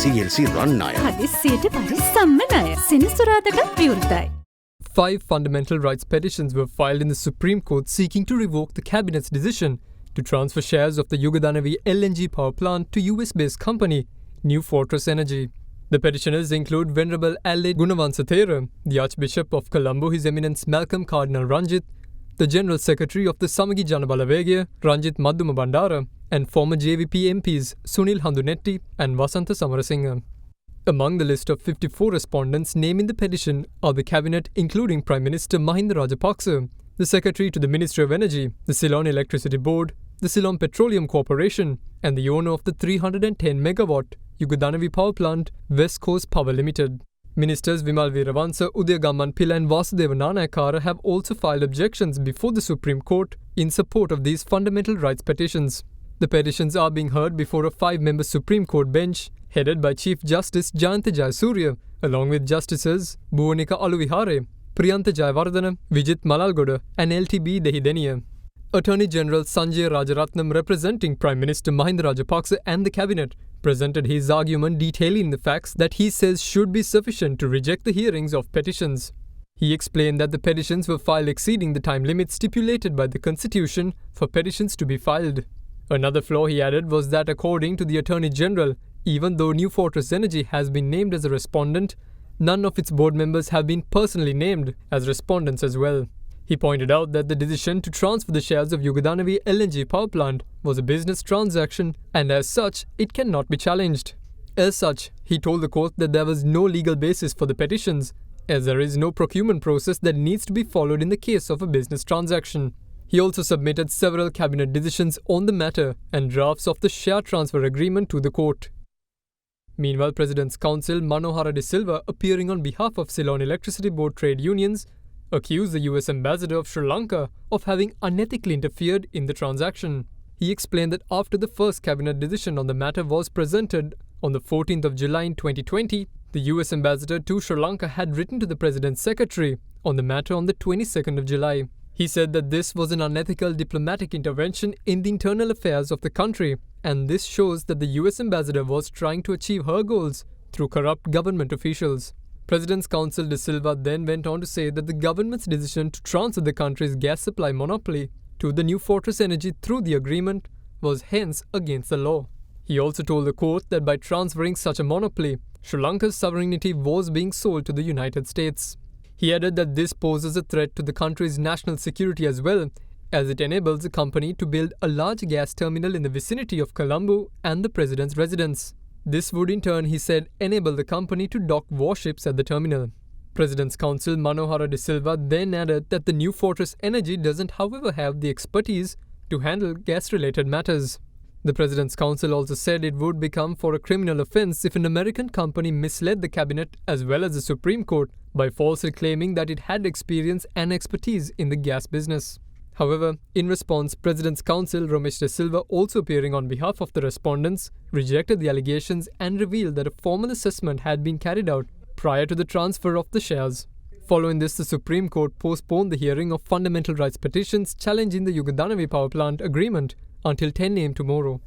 CLC run ණය. හදිස්සියට පරිස්සම්ම ණය. සෙනසුරාදට විවෘතයි. 5 fundamental rights petitions were filed in the Supreme Court seeking to revoke the Cabinet's decision to transfer shares of the Yugadanavi LNG power plant to US-based company New Fortress Energy. The petitioners include Venerable Adelaide Gunawansathera, the Archbishop of Colombo, His Eminence Malcolm Cardinal Ranjit, the General Secretary of the Samagi Janabalawegaya, Ranjit Madhuma Bandara, and former JVP MPs Sunil Handunetti and Vasantha Samarasinga. Among the list of 54 respondents named in the petition are the Cabinet including Prime Minister Mahinda Rajapaksa, the Secretary to the Ministry of Energy, the Ceylon Electricity Board, the Ceylon Petroleum Corporation, and the owner of the 310 megawatt Yugadanavi power plant, West Coast Power Limited. Ministers Vimal Veeravansa, Udaya Gammanpilla and Vasudeva Nanayakara have also filed objections before the Supreme Court in support of these fundamental rights petitions. The petitions are being heard before a 5-member Supreme Court bench headed by Chief Justice Jayantha Jayasuriya, along with Justices Bhuvanika Aluvihare, Priyantha Jayawardena, Vijit Malalgoda, and LTB Dehideniya. Attorney General Sanjay Rajaratnam, representing Prime Minister Mahinda Rajapaksa and the Cabinet, presented his argument detailing the facts that he says should be sufficient to reject the hearings of petitions. He explained that the petitions were filed exceeding the time limit stipulated by the Constitution for petitions to be filed. Another flaw, he added, was that according to the Attorney General, even though New Fortress Energy has been named as a respondent, none of its board members have been personally named as respondents as well. He pointed out that the decision to transfer the shares of Yugadanavi LNG power plant was a business transaction and as such, it cannot be challenged. As such, he told the court that there was no legal basis for the petitions, as there is no procurement process that needs to be followed in the case of a business transaction. He also submitted several cabinet decisions on the matter and drafts of the share transfer agreement to the court. Meanwhile, President's Counsel Manohara De Silva, appearing on behalf of Ceylon Electricity Board trade unions, accused the US ambassador of Sri Lanka of having unethically interfered in the transaction. He explained that after the first cabinet decision on the matter was presented on the 14th of July in 2020, the US ambassador to Sri Lanka had written to the president's secretary on the matter on the 22nd of July. He said that this was an unethical diplomatic intervention in the internal affairs of the country, and this shows that the US ambassador was trying to achieve her goals through corrupt government officials. President's Counsel De Silva then went on to say that the government's decision to transfer the country's gas supply monopoly to the New Fortress Energy through the agreement was hence against the law. He also told the court that by transferring such a monopoly, Sri Lanka's sovereignty was being sold to the United States. He added that this poses a threat to the country's national security as well, as it enables the company to build a large gas terminal in the vicinity of Colombo and the president's residence. This would in turn, he said, enable the company to dock warships at the terminal. President's Counsel Manohara De Silva then added that the New Fortress Energy doesn't however have the expertise to handle gas-related matters. The President's Counsel also said it would become for a criminal offense if an American company misled the Cabinet as well as the Supreme Court by falsely claiming that it had experience and expertise in the gas business. However, in response, President's Counsel Ramesh De Silva, also appearing on behalf of the respondents, rejected the allegations and revealed that a formal assessment had been carried out prior to the transfer of the shares. Following this, the Supreme Court postponed the hearing of fundamental rights petitions challenging the Yugadanavi power plant agreement until 10 a.m. tomorrow.